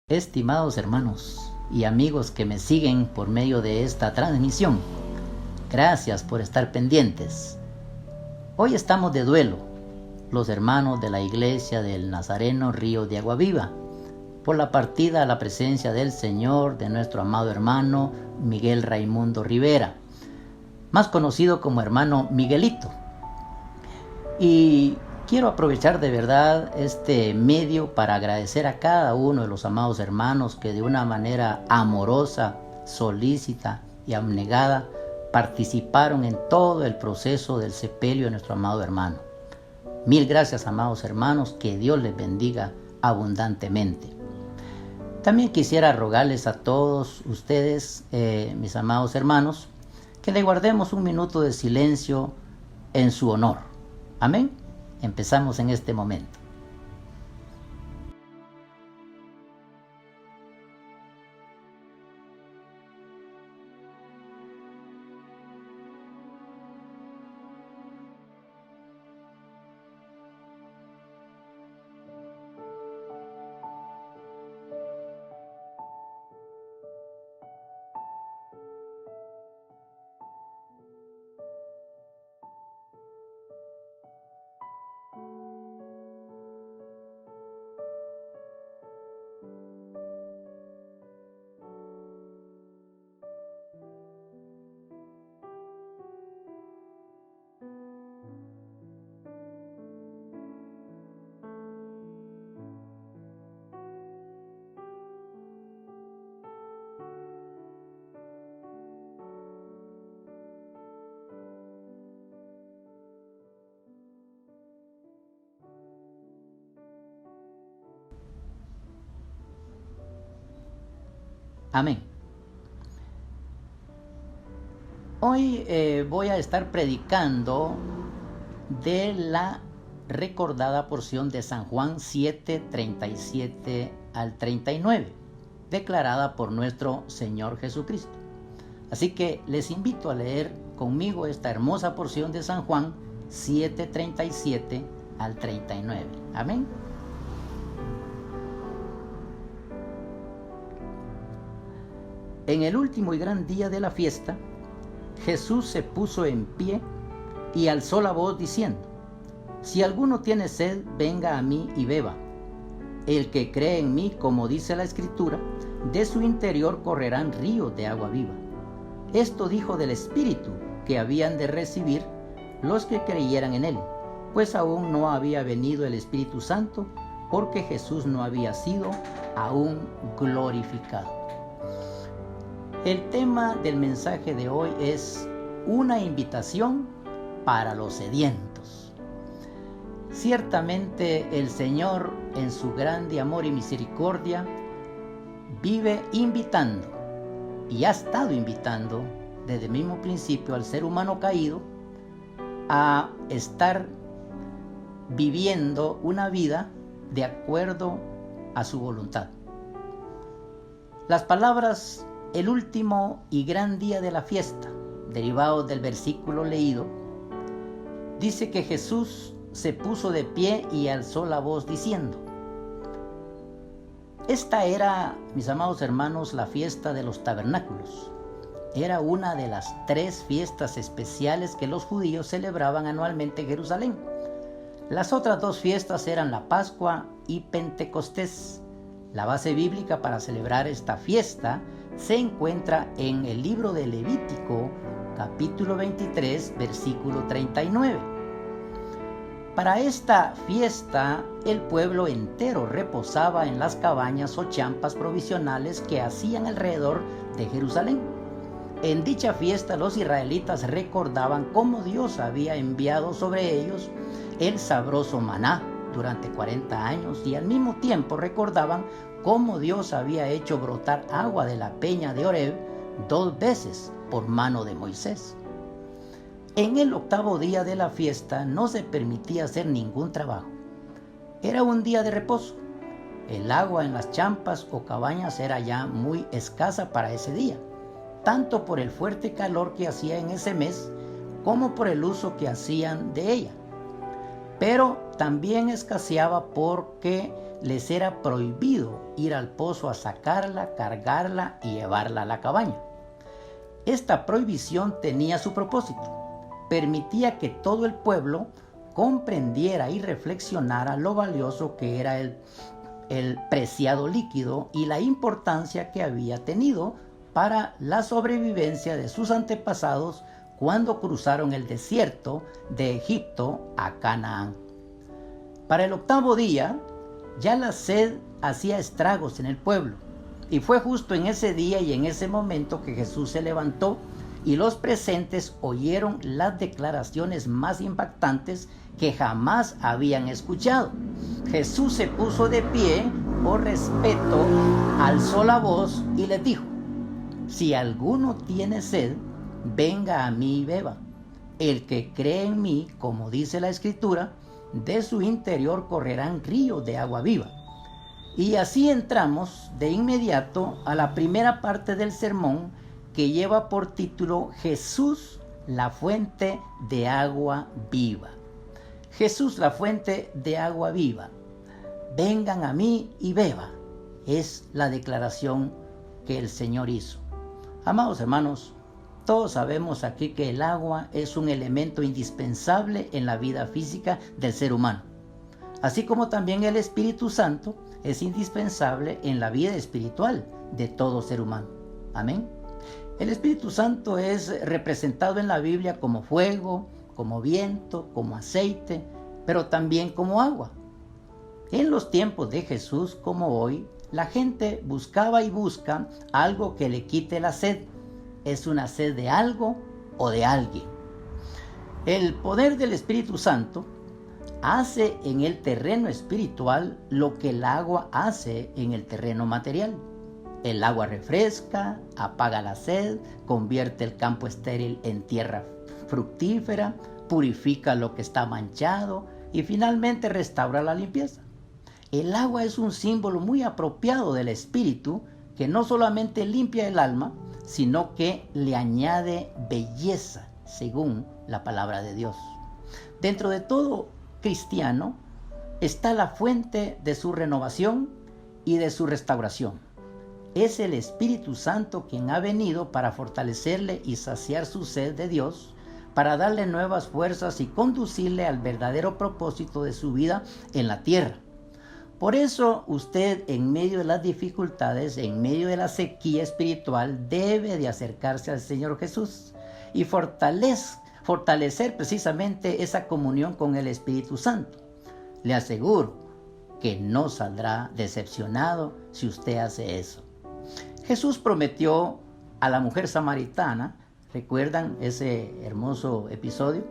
Estimados hermanos y amigos que me siguen por medio de esta transmisión, gracias por estar pendientes. Hoy estamos de duelo, los hermanos de la Iglesia del Nazareno Río de Agua Viva, por la partida a la presencia del Señor de nuestro amado hermano Miguel Raimundo Rivera, más conocido como hermano Miguelito. Y quiero aprovechar de verdad este medio para agradecer a cada uno de los amados hermanos que de una manera amorosa, solícita y abnegada participaron en todo el proceso del sepelio de nuestro amado hermano. Mil gracias, amados hermanos, que Dios les bendiga abundantemente. También quisiera rogarles a todos ustedes, mis amados hermanos, que le guardemos un minuto de silencio en su honor. Amén. Empezamos en este momento. Amén. Hoy voy a estar predicando de la recordada porción de San Juan 7:37 al 39, declarada por nuestro Señor Jesucristo. Así que les invito a leer conmigo esta hermosa porción de San Juan 7:37 al 39. Amén. En el último y gran día de la fiesta, Jesús se puso en pie y alzó la voz diciendo: Si alguno tiene sed, venga a mí y beba. El que cree en mí, como dice la Escritura, de su interior correrán ríos de agua viva. Esto dijo del Espíritu que habían de recibir los que creyeran en él, pues aún no había venido el Espíritu Santo, porque Jesús no había sido aún glorificado. El tema del mensaje de hoy es una invitación para los sedientos. Ciertamente el Señor, en su grande amor y misericordia, vive invitando y ha estado invitando desde el mismo principio al ser humano caído a estar viviendo una vida de acuerdo a su voluntad. Las palabras "el último y gran día de la fiesta", derivado del versículo leído, dice que Jesús se puso de pie y alzó la voz diciendo. Esta era, mis amados hermanos, la fiesta de los tabernáculos. Era una de las 3 fiestas especiales que los judíos celebraban anualmente en Jerusalén. Las otras 2 fiestas eran la Pascua y Pentecostés. La base bíblica para celebrar esta fiesta se encuentra en el libro de Levítico, capítulo 23, versículo 39. Para esta fiesta, el pueblo entero reposaba en las cabañas o champas provisionales que hacían alrededor de Jerusalén. En dicha fiesta, los israelitas recordaban cómo Dios había enviado sobre ellos el sabroso maná durante 40 años y al mismo tiempo recordaban cómo Dios había hecho brotar agua de la peña de Horeb 2 veces por mano de Moisés. En el 8º día de la fiesta no se permitía hacer ningún trabajo. Era un día de reposo. El agua en las champas o cabañas era ya muy escasa para ese día, tanto por el fuerte calor que hacía en ese mes como por el uso que hacían de ella. Pero también escaseaba porque les era prohibido ir al pozo a sacarla, cargarla y llevarla a la cabaña. Esta prohibición tenía su propósito. Permitía que todo el pueblo comprendiera y reflexionara lo valioso que era el preciado líquido y la importancia que había tenido para la sobrevivencia de sus antepasados cuando cruzaron el desierto de Egipto a Canaán. Para el 8º día, ya la sed hacía estragos en el pueblo, y fue justo en ese día y en ese momento que Jesús se levantó y los presentes oyeron las declaraciones más impactantes que jamás habían escuchado. Jesús se puso de pie, por respeto, alzó la voz y les dijo: Si alguno tiene sed, venga a mí y beba. El que cree en mí, como dice la Escritura, de su interior correrán ríos de agua viva. Y así entramos de inmediato a la primera parte del sermón, que lleva por título Jesús, la fuente de agua viva. Jesús, la fuente de agua viva. Vengan a mí y beba. Es la declaración que el Señor hizo. Amados hermanos, todos sabemos aquí que el agua es un elemento indispensable en la vida física del ser humano, así como también el Espíritu Santo es indispensable en la vida espiritual de todo ser humano. Amén. El Espíritu Santo es representado en la Biblia como fuego, como viento, como aceite, pero también como agua. En los tiempos de Jesús, como hoy, la gente buscaba y busca algo que le quite la sed. Es una sed de algo o de alguien. El poder del Espíritu Santo hace en el terreno espiritual lo que el agua hace en el terreno material. El agua refresca, apaga la sed, convierte el campo estéril en tierra fructífera, purifica lo que está manchado y finalmente restaura la limpieza. El agua es un símbolo muy apropiado del Espíritu que no solamente limpia el alma, sino que le añade belleza, según la palabra de Dios. Dentro de todo cristiano está la fuente de su renovación y de su restauración. Es el Espíritu Santo quien ha venido para fortalecerle y saciar su sed de Dios, para darle nuevas fuerzas y conducirle al verdadero propósito de su vida en la tierra. Por eso usted, en medio de las dificultades, en medio de la sequía espiritual, debe de acercarse al Señor Jesús y fortalecer precisamente esa comunión con el Espíritu Santo. Le aseguro que no saldrá decepcionado si usted hace eso. Jesús prometió a la mujer samaritana, ¿recuerdan ese hermoso episodio?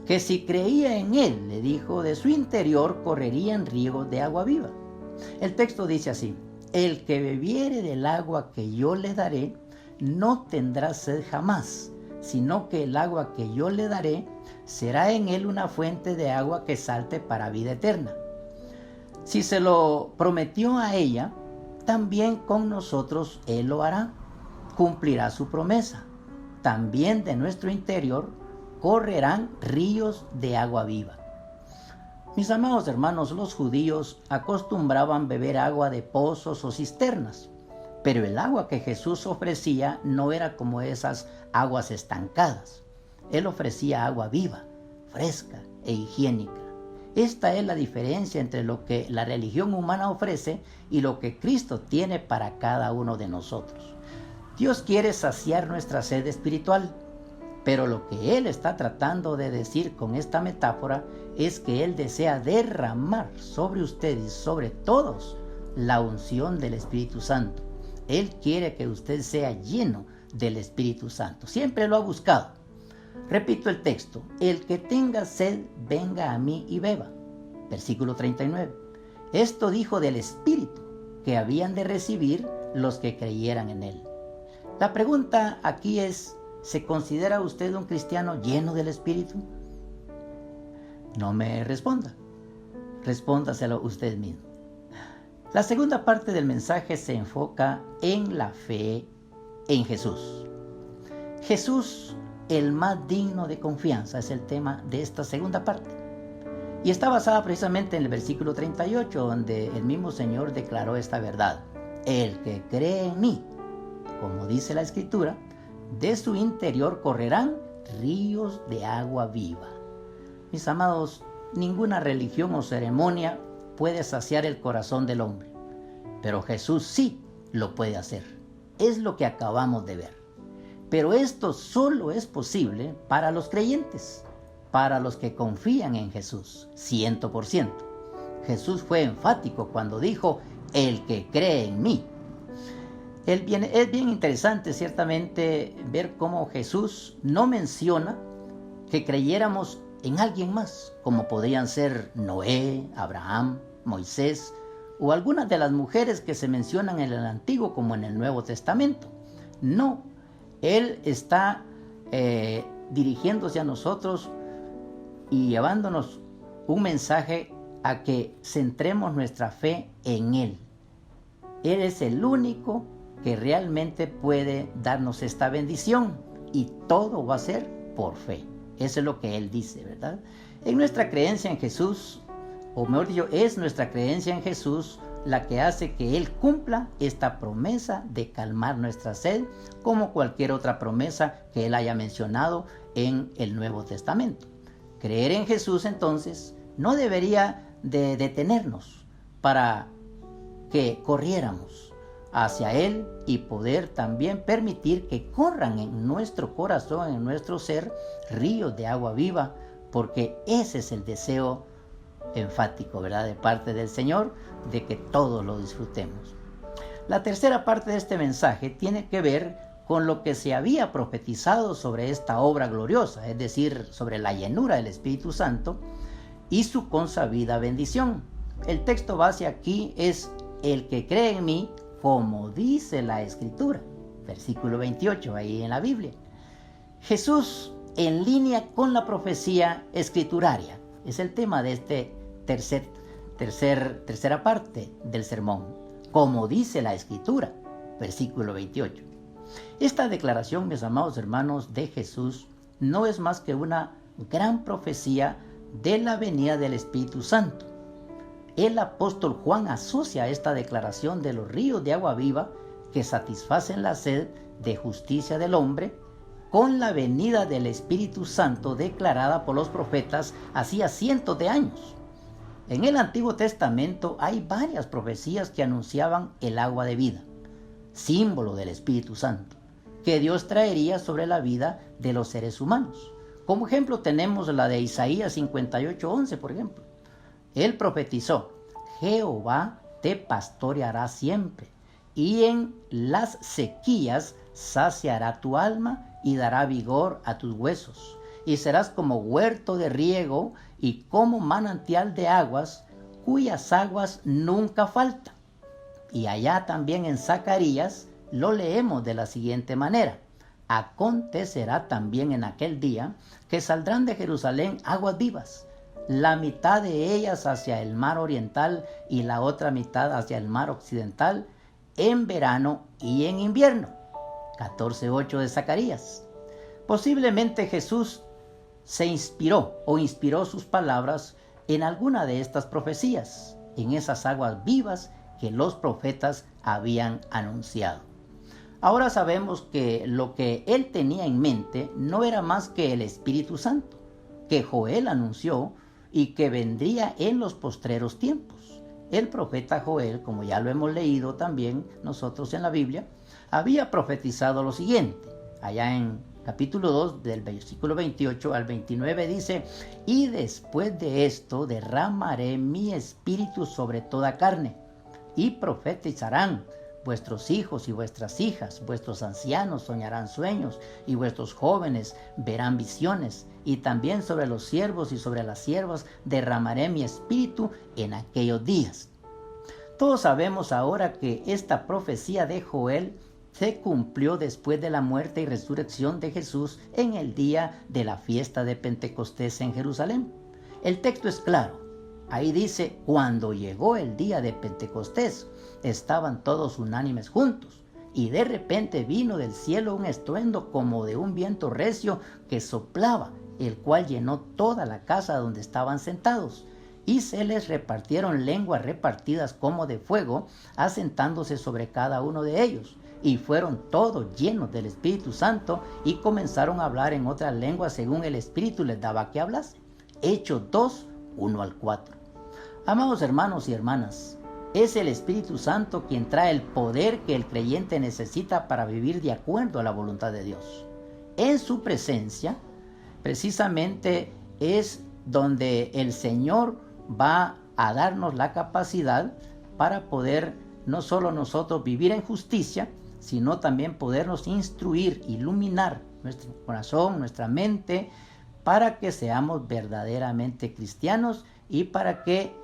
Que si creía en Él, le dijo, de su interior correrían ríos de agua viva. El texto dice así: el que bebiere del agua que yo le daré, no tendrá sed jamás, sino que el agua que yo le daré será en él una fuente de agua que salte para vida eterna. Si se lo prometió a ella, también con nosotros Él lo hará, cumplirá su promesa. También de nuestro interior correrán ríos de agua viva. Mis amados hermanos, los judíos acostumbraban beber agua de pozos o cisternas, pero el agua que Jesús ofrecía no era como esas aguas estancadas. Él ofrecía agua viva, fresca e higiénica. Esta es la diferencia entre lo que la religión humana ofrece y lo que Cristo tiene para cada uno de nosotros. Dios quiere saciar nuestra sed espiritual, pero lo que Él está tratando de decir con esta metáfora es que Él desea derramar sobre ustedes y sobre todos la unción del Espíritu Santo. Él quiere que usted sea lleno del Espíritu Santo. Siempre lo ha buscado. Repito el texto: el que tenga sed, venga a mí y beba. Versículo 39. Esto dijo del Espíritu que habían de recibir los que creyeran en Él. La pregunta aquí es: ¿se considera usted un cristiano lleno del Espíritu? No me responda. Respóndaselo usted mismo. La segunda parte del mensaje se enfoca en la fe en Jesús. Jesús, el más digno de confianza, es el tema de esta segunda parte. Y está basada precisamente en el versículo 38, donde el mismo Señor declaró esta verdad: el que cree en mí, como dice la Escritura, de su interior correrán ríos de agua viva. Mis amados, ninguna religión o ceremonia puede saciar el corazón del hombre, pero Jesús sí lo puede hacer. Es lo que acabamos de ver. Pero esto solo es posible para los creyentes, para los que confían en Jesús, 100%. Jesús fue enfático cuando dijo: el que cree en mí. Es bien interesante, ciertamente, ver cómo Jesús no menciona que creyéramos en alguien más, como podrían ser Noé, Abraham, Moisés o algunas de las mujeres que se mencionan en el Antiguo como en el Nuevo Testamento. No, Él está dirigiéndose a nosotros y llevándonos un mensaje a que centremos nuestra fe en Él. Él es el único que realmente puede darnos esta bendición, y todo va a ser por fe. Eso es lo que Él dice, ¿verdad? En nuestra creencia en Jesús, o mejor dicho, es nuestra creencia en Jesús la que hace que Él cumpla esta promesa de calmar nuestra sed, como cualquier otra promesa que Él haya mencionado en el Nuevo Testamento. Creer en Jesús, entonces, no debería de detenernos para que corriéramos hacia Él y poder también permitir que corran en nuestro corazón, en nuestro ser, ríos de agua viva, porque ese es el deseo enfático, ¿verdad?, de parte del Señor, de que todos lo disfrutemos. La tercera parte de este mensaje tiene que ver con lo que se había profetizado sobre esta obra gloriosa, es decir, sobre la llenura del Espíritu Santo y su consabida bendición. El texto base aquí es: el que cree en mí como dice la Escritura. Versículo 28, ahí en la Biblia. Jesús en línea con la profecía escrituraria. Es el tema de este tercera parte del sermón. Como dice la Escritura. Versículo 28. Esta declaración, mis amados hermanos, de Jesús no es más que una gran profecía de la venida del Espíritu Santo. El apóstol Juan asocia esta declaración de los ríos de agua viva que satisfacen la sed de justicia del hombre con la venida del Espíritu Santo declarada por los profetas hacía cientos de años. En el Antiguo Testamento hay varias profecías que anunciaban el agua de vida, símbolo del Espíritu Santo, que Dios traería sobre la vida de los seres humanos. Como ejemplo tenemos la de Isaías 58:11, por ejemplo. Él profetizó: Jehová te pastoreará siempre, y en las sequías saciará tu alma y dará vigor a tus huesos. Y serás como huerto de riego y como manantial de aguas, cuyas aguas nunca faltan. Y allá también en Zacarías lo leemos de la siguiente manera: acontecerá también en aquel día que saldrán de Jerusalén aguas vivas, la mitad de ellas hacia el mar oriental y la otra mitad hacia el mar occidental, en verano y en invierno. 14:8 de Zacarías. Posiblemente Jesús se inspiró sus palabras en alguna de estas profecías, en esas aguas vivas que los profetas habían anunciado. Ahora sabemos que lo que él tenía en mente no era más que el Espíritu Santo, que Joel anunció y que vendría en los postreros tiempos. El profeta Joel, como ya lo hemos leído también nosotros en la Biblia, había profetizado lo siguiente. Allá en capítulo 2, del versículo 28 al 29 dice: y después de esto derramaré mi espíritu sobre toda carne, y profetizarán vuestros hijos y vuestras hijas, vuestros ancianos soñarán sueños, y vuestros jóvenes verán visiones, y también sobre los siervos y sobre las siervas derramaré mi espíritu en aquellos días. Todos sabemos ahora que esta profecía de Joel se cumplió después de la muerte y resurrección de Jesús en el día de la fiesta de Pentecostés en Jerusalén. El texto es claro. Ahí dice: cuando llegó el día de Pentecostés, estaban todos unánimes juntos, y de repente vino del cielo un estruendo como de un viento recio que soplaba, el cual llenó toda la casa donde estaban sentados. Y se les repartieron lenguas repartidas como de fuego, asentándose sobre cada uno de ellos. Y fueron todos llenos del Espíritu Santo y comenzaron a hablar en otras lenguas según el Espíritu les daba que hablase. Hechos 2, 1 al 4. Amados hermanos y hermanas, es el Espíritu Santo quien trae el poder que el creyente necesita para vivir de acuerdo a la voluntad de Dios. En su presencia, precisamente es donde el Señor va a darnos la capacidad para poder no solo nosotros vivir en justicia, sino también podernos instruir, iluminar nuestro corazón, nuestra mente, para que seamos verdaderamente cristianos y para que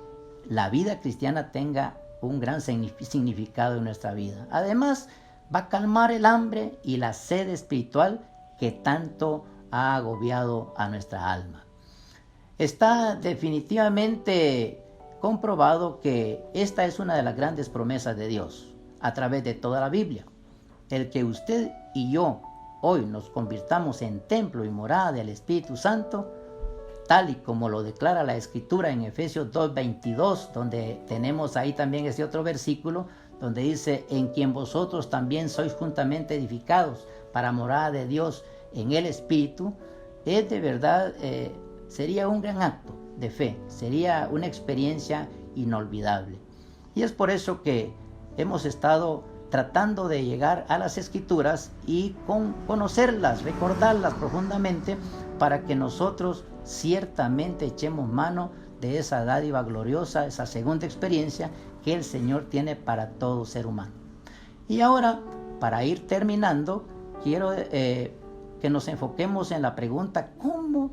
la vida cristiana tenga un gran significado en nuestra vida. Además, va a calmar el hambre y la sed espiritual que tanto ha agobiado a nuestra alma. Está definitivamente comprobado que esta es una de las grandes promesas de Dios a través de toda la Biblia. El que usted y yo hoy nos convirtamos en templo y morada del Espíritu Santo, tal y como lo declara la Escritura en Efesios 2:22, donde tenemos ahí también ese otro versículo, donde dice: en quien vosotros también sois juntamente edificados para morada de Dios en el Espíritu. Es de verdad, sería un gran acto de fe, sería una experiencia inolvidable. Y es por eso que hemos estado tratando de llegar a las Escrituras y conocerlas, recordarlas profundamente, para que nosotros ciertamente echemos mano de esa dádiva gloriosa, esa segunda experiencia que el Señor tiene para todo ser humano. Y ahora, para ir terminando, quiero que nos enfoquemos en la pregunta: ¿cómo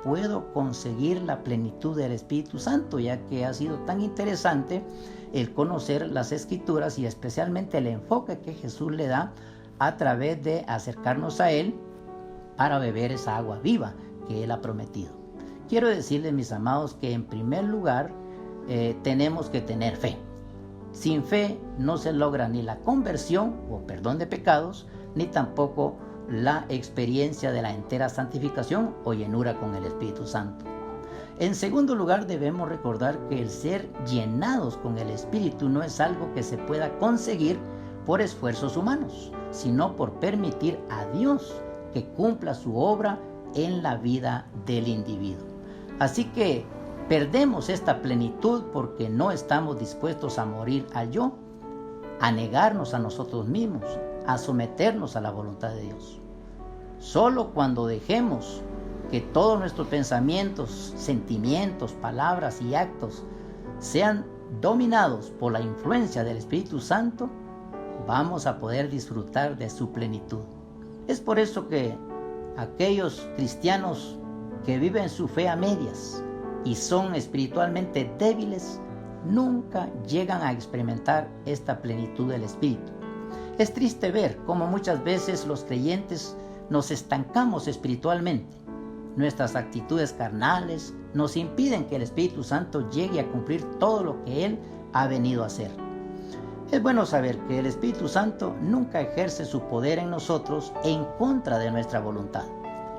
puedo conseguir la plenitud del Espíritu Santo? Ya que ha sido tan interesante el conocer las Escrituras y especialmente el enfoque que Jesús le da a través de acercarnos a Él para beber esa agua viva que Él ha prometido. Quiero decirles, mis amados, que en primer lugar tenemos que tener fe. Sin fe no se logra ni la conversión o perdón de pecados, ni tampoco la experiencia de la entera santificación o llenura con el Espíritu Santo. En segundo lugar, debemos recordar que el ser llenados con el Espíritu no es algo que se pueda conseguir por esfuerzos humanos, sino por permitir a Dios que cumpla su obra en la vida del individuo. Así que perdemos esta plenitud porque no estamos dispuestos a morir al yo, a negarnos a nosotros mismos, a someternos a la voluntad de Dios. Solo cuando dejemos que todos nuestros pensamientos, sentimientos, palabras y actos sean dominados por la influencia del Espíritu Santo, vamos a poder disfrutar de su plenitud. Es por eso que aquellos cristianos que viven su fe a medias y son espiritualmente débiles, nunca llegan a experimentar esta plenitud del Espíritu. Es triste ver cómo muchas veces los creyentes nos estancamos espiritualmente. Nuestras actitudes carnales nos impiden que el Espíritu Santo llegue a cumplir todo lo que Él ha venido a hacer. Es bueno saber que el Espíritu Santo nunca ejerce su poder en nosotros en contra de nuestra voluntad.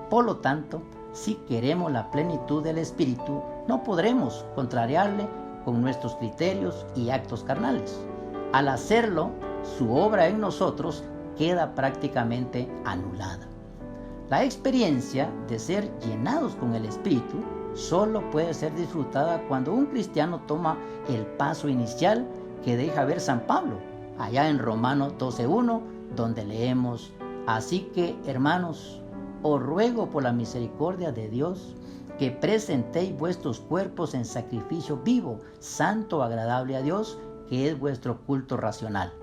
Por lo tanto, si queremos la plenitud del Espíritu, no podremos contrariarle con nuestros criterios y actos carnales. Al hacerlo, su obra en nosotros queda prácticamente anulada. La experiencia de ser llenados con el Espíritu solo puede ser disfrutada cuando un cristiano toma el paso inicial que deja ver San Pablo, allá en Romanos 12:1, donde leemos: así que, hermanos, os ruego por la misericordia de Dios que presentéis vuestros cuerpos en sacrificio vivo, santo, agradable a Dios, que es vuestro culto racional.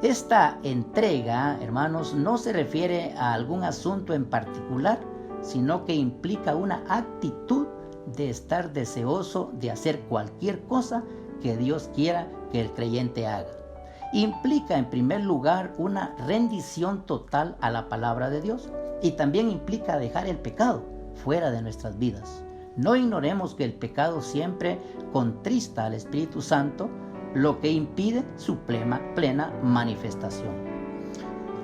Esta entrega, hermanos, no se refiere a algún asunto en particular, sino que implica una actitud de estar deseoso de hacer cualquier cosa que Dios quiera que el creyente haga. Implica, en primer lugar, una rendición total a la palabra de Dios, y también implica dejar el pecado fuera de nuestras vidas. No ignoremos que el pecado siempre contrista al Espíritu Santo, lo que impide su plena manifestación.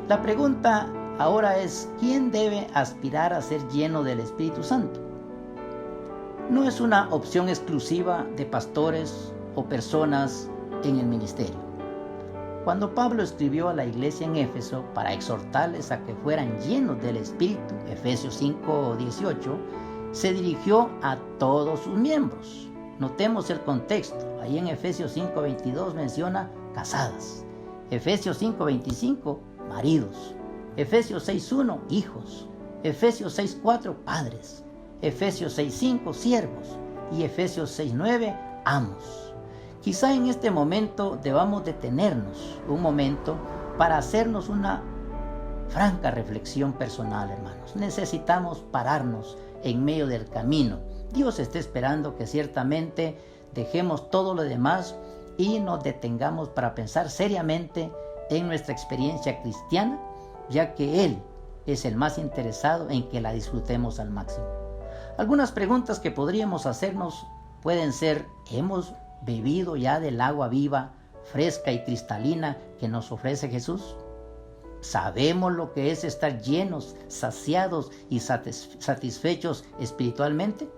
La pregunta ahora es: ¿quién debe aspirar a ser lleno del Espíritu Santo? No es una opción exclusiva de pastores o personas en el ministerio. Cuando Pablo escribió a la iglesia en Éfeso para exhortarles a que fueran llenos del Espíritu, Efesios 5:18, se dirigió a todos sus miembros. Notemos el contexto. Ahí en Efesios 5:22 menciona casadas. Efesios 5:25, maridos. Efesios 6:1, hijos. Efesios 6:4, padres. Efesios 6:5, siervos. Y Efesios 6:9, amos. Quizá en este momento debamos detenernos un momento para hacernos una franca reflexión personal, hermanos. Necesitamos pararnos en medio del camino. Dios está esperando que ciertamente dejemos todo lo demás y nos detengamos para pensar seriamente en nuestra experiencia cristiana, ya que Él es el más interesado en que la disfrutemos al máximo. Algunas preguntas que podríamos hacernos pueden ser: ¿hemos bebido ya del agua viva, fresca y cristalina que nos ofrece Jesús? ¿Sabemos lo que es estar llenos, saciados y satisfechos espiritualmente?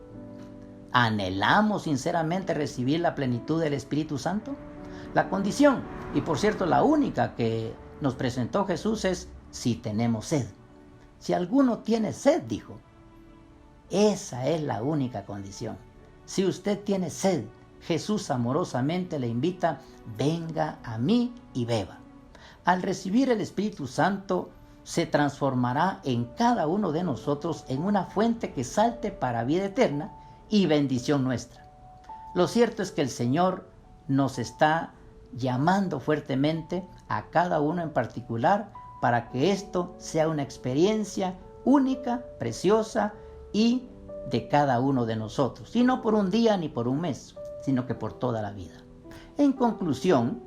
¿Anhelamos sinceramente recibir la plenitud del Espíritu Santo? La condición, y por cierto la única que nos presentó Jesús, es si tenemos sed. Si alguno tiene sed, dijo. Esa es la única condición. Si usted tiene sed, Jesús amorosamente le invita: venga a mí y beba. Al recibir el Espíritu Santo, se transformará en cada uno de nosotros en una fuente que salte para vida eterna y bendición nuestra. Lo cierto es que el Señor nos está llamando fuertemente a cada uno en particular para que esto sea una experiencia única, preciosa y de cada uno de nosotros, y no por un día ni por un mes, sino que por toda la vida. En conclusión,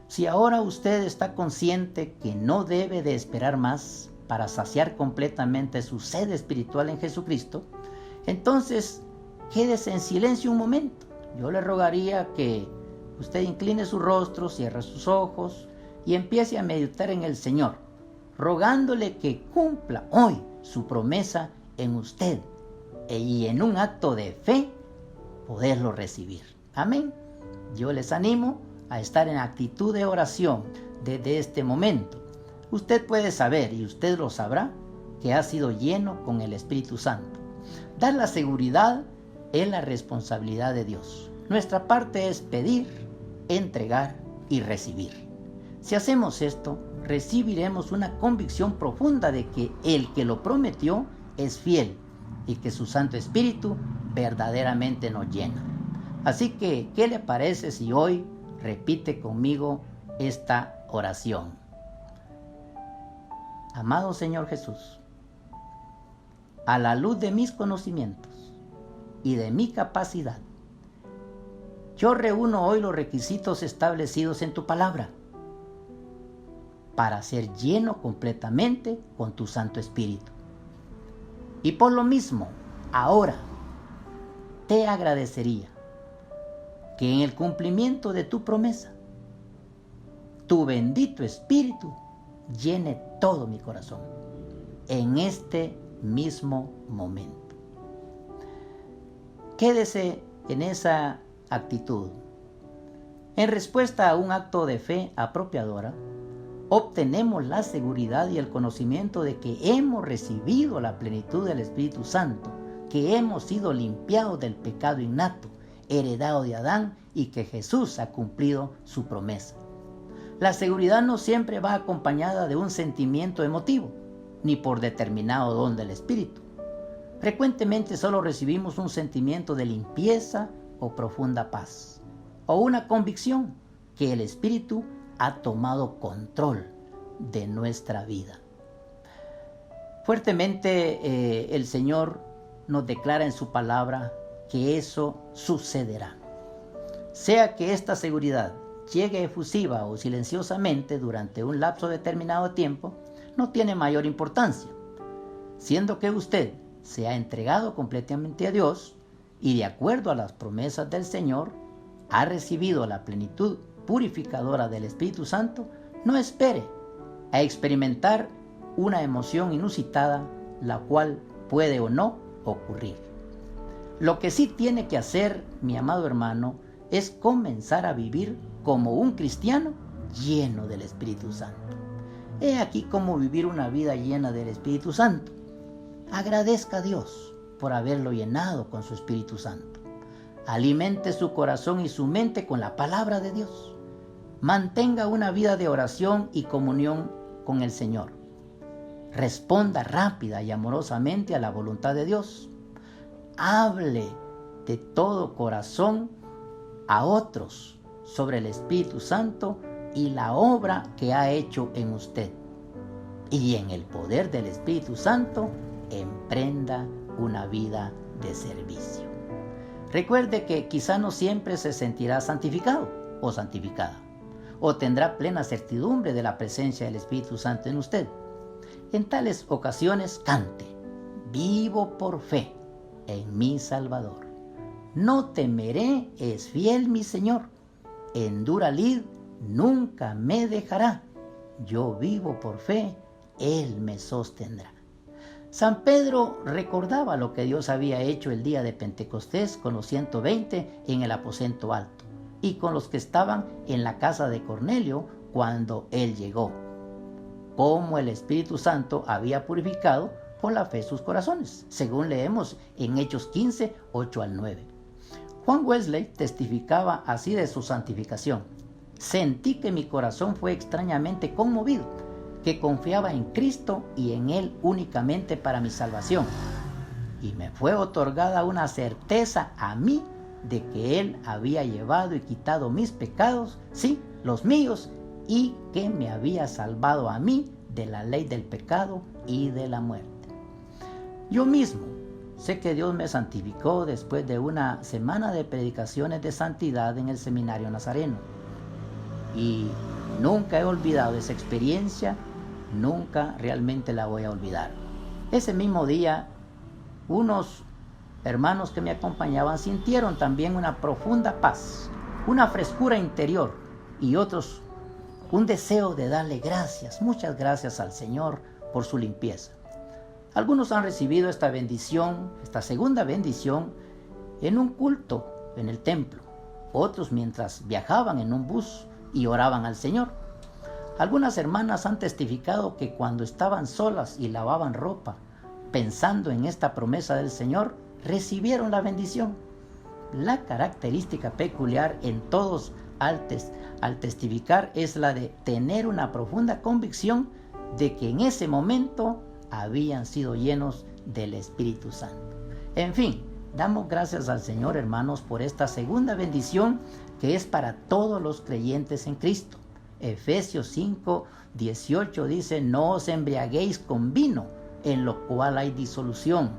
si ahora usted está consciente que no debe de esperar más para saciar completamente su sed espiritual en Jesucristo, entonces quédese en silencio un momento. Yo le rogaría que usted incline su rostro, cierre sus ojos y empiece a meditar en el Señor, rogándole que cumpla hoy su promesa en usted y en un acto de fe poderlo recibir. Amén. Yo les animo a estar en actitud de oración desde este momento. Usted puede saber, y usted lo sabrá, que ha sido lleno con el Espíritu Santo. Dar la seguridad es la responsabilidad de Dios. Nuestra parte es pedir, entregar y recibir. Si hacemos esto, recibiremos una convicción profunda de que el que lo prometió es fiel y que su Santo Espíritu verdaderamente nos llena. Así que, ¿qué le parece si hoy repite conmigo esta oración? Amado Señor Jesús, a la luz de mis conocimientos y de mi capacidad, yo reúno hoy los requisitos establecidos en tu palabra para ser lleno completamente con tu Santo Espíritu. Y por lo mismo, ahora te agradecería que en el cumplimiento de tu promesa, tu bendito Espíritu llene todo mi corazón en este mismo momento. Quédese en esa actitud. En respuesta a un acto de fe apropiadora, obtenemos la seguridad y el conocimiento de que hemos recibido la plenitud del Espíritu Santo, que hemos sido limpiados del pecado innato, heredado de Adán, y que Jesús ha cumplido su promesa. La seguridad no siempre va acompañada de un sentimiento emotivo, ni por determinado don del Espíritu. Frecuentemente solo recibimos un sentimiento de limpieza o profunda paz, o una convicción que el Espíritu ha tomado control de nuestra vida. Fuertemente el Señor nos declara en su palabra que eso sucederá. Sea que esta seguridad llegue efusiva o silenciosamente durante un lapso determinado de tiempo, no tiene mayor importancia, siendo que usted se ha entregado completamente a Dios y de acuerdo a las promesas del Señor, ha recibido la plenitud purificadora del Espíritu Santo. No espere a experimentar una emoción inusitada, la cual puede o no ocurrir. Lo que sí tiene que hacer, mi amado hermano, es comenzar a vivir como un cristiano lleno del Espíritu Santo. He aquí cómo vivir una vida llena del Espíritu Santo. Agradezca a Dios por haberlo llenado con su Espíritu Santo. Alimente su corazón y su mente con la palabra de Dios. Mantenga una vida de oración y comunión con el Señor. Responda rápida y amorosamente a la voluntad de Dios. Hable de todo corazón a otros sobre el Espíritu Santo y la obra que ha hecho en usted. Y en el poder del Espíritu Santo, emprenda una vida de servicio. Recuerde que quizá no siempre se sentirá santificado o santificada, o tendrá plena certidumbre de la presencia del Espíritu Santo en usted. En tales ocasiones cante: vivo por fe en mi Salvador. No temeré, es fiel mi Señor. En dura lid nunca me dejará. Yo vivo por fe, Él me sostendrá. San Pedro recordaba lo que Dios había hecho el día de Pentecostés con los 120 en el aposento alto y con los que estaban en la casa de Cornelio cuando él llegó. Cómo el Espíritu Santo había purificado por la fe sus corazones, según leemos en Hechos 15, 8 al 9. Juan Wesley testificaba así de su santificación: sentí que mi corazón fue extrañamente conmovido, que confiaba en Cristo y en Él únicamente para mi salvación. Y me fue otorgada una certeza a mí de que Él había llevado y quitado mis pecados, sí, los míos, y que me había salvado a mí de la ley del pecado y de la muerte. Yo mismo Sé que Dios me santificó después de una semana de predicaciones de santidad en el seminario nazareno. Y nunca he olvidado esa experiencia, nunca realmente la voy a olvidar. Ese mismo día, unos hermanos que me acompañaban sintieron también una profunda paz, una frescura interior, y otros un deseo de darle gracias, muchas gracias al Señor por su limpieza. Algunos han recibido esta bendición, esta segunda bendición, en un culto en el templo. Otros mientras viajaban en un bus y oraban al Señor. Algunas hermanas han testificado que cuando estaban solas y lavaban ropa, pensando en esta promesa del Señor, recibieron la bendición. La característica peculiar en todos al testificar es la de tener una profunda convicción de que en ese momento habían sido llenos del Espíritu Santo. En fin, damos gracias al Señor, hermanos, por esta segunda bendición que es para todos los creyentes en Cristo. Efesios 5:18 dice: no os embriaguéis con vino, en lo cual hay disolución,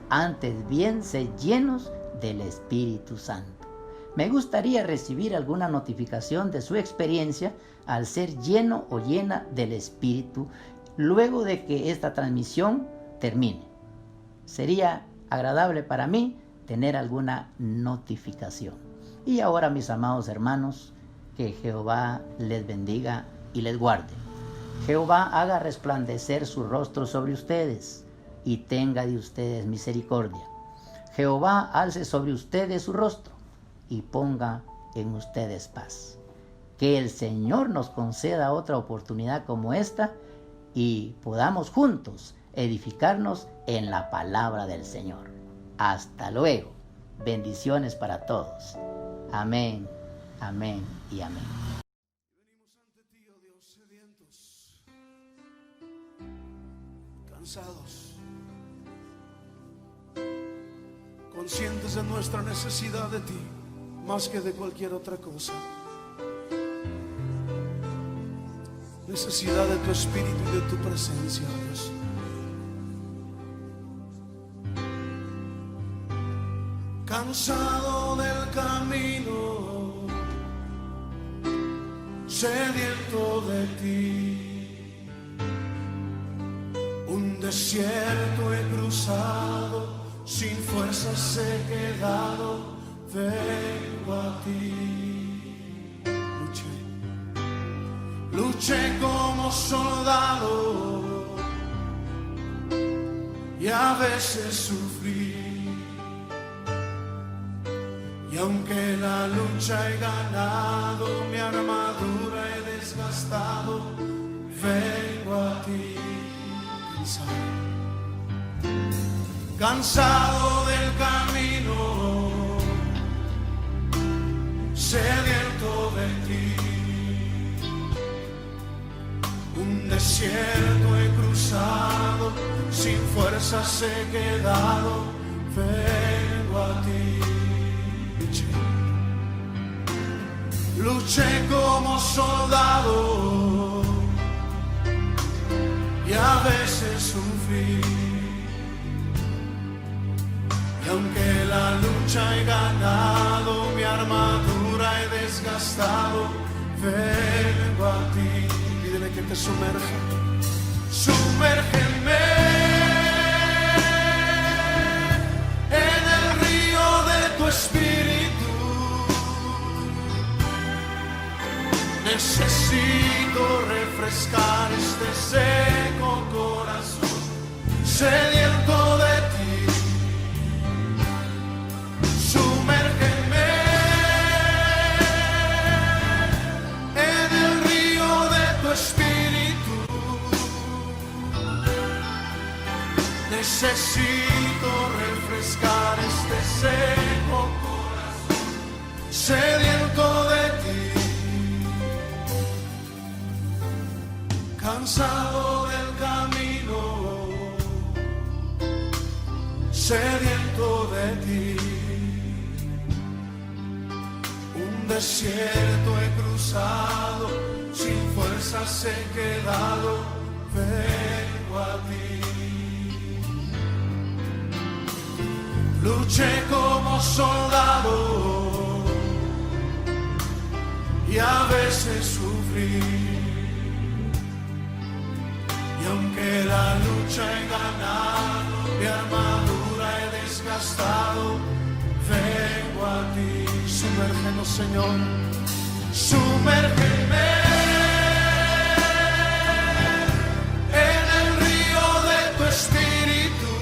antes bien sed llenos del Espíritu Santo. Me gustaría recibir alguna notificación de su experiencia al ser lleno o llena del Espíritu luego de que esta transmisión termine. Sería agradable para mí tener alguna notificación. Y ahora, mis amados hermanos, que Jehová les bendiga y les guarde. Jehová haga resplandecer su rostro sobre ustedes y tenga de ustedes misericordia. Jehová alce sobre ustedes su rostro y ponga en ustedes paz. Que el Señor nos conceda otra oportunidad como esta y podamos juntos edificarnos en la palabra del Señor. Hasta luego. Bendiciones para todos. Amén, amén y amén. Venimos ante ti, oh Dios, sedientos, cansados, conscientes de nuestra necesidad de ti, más que de cualquier otra cosa. Necesidad de tu Espíritu y de tu presencia, Dios. Cansado del camino, sediento de ti, un desierto he cruzado, sin fuerzas he quedado, vengo a ti. Luché como soldado y a veces sufrí. Y aunque la lucha he ganado, mi armadura he desgastado, vengo a ti cansado del camino, sediento de ti. Un desierto he cruzado, sin fuerzas he quedado, vengo a ti. Luché como soldado y a veces sufrí. Y aunque la lucha he ganado, mi armadura he desgastado, vengo a ti. Pídele que te sumerja. Sumérgeme en el río de tu Espíritu. Necesito refrescar este seco corazón, sediento de ti. Sumérgeme en el río de tu Espíritu. Necesito refrescar este seco corazón, sediento de ti. Cansado del camino, sediento de ti. Un desierto he cruzado, sin fuerzas he quedado, vengo a ti. luché como soldado y a veces sufrí. Y aunque la lucha he ganado, mi armadura he desgastado, vengo a ti. Sumérgenos, Señor, sumérgeme en el río de tu espíritu.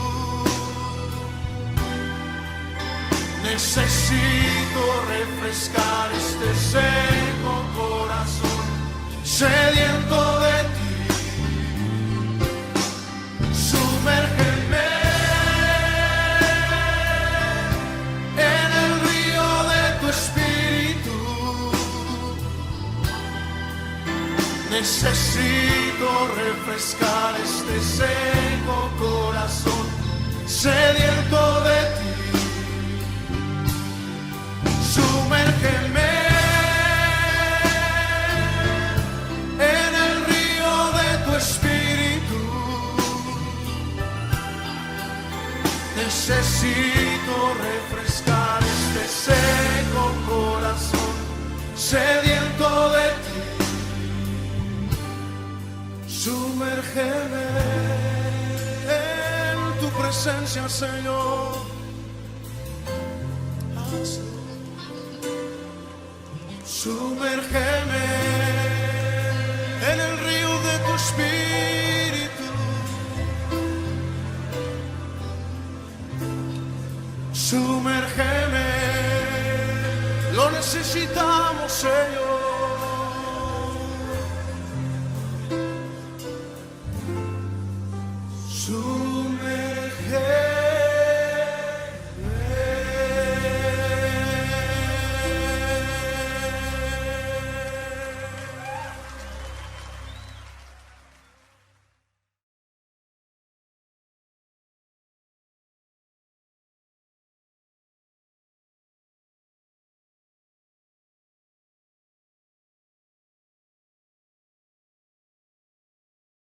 Necesito refrescar este seco corazón sediento de ti. Sumérgeme en el río de tu espíritu. Necesito refrescar este seco corazón sediento de ti. Sumérgeme en el río de tu espíritu. Necesito refrescar este seco corazón sediento de ti. Sumérgeme en tu presencia, Señor. Sumérgeme en el río de tu espíritu. Sumérgeme, lo necesitamos, Señor.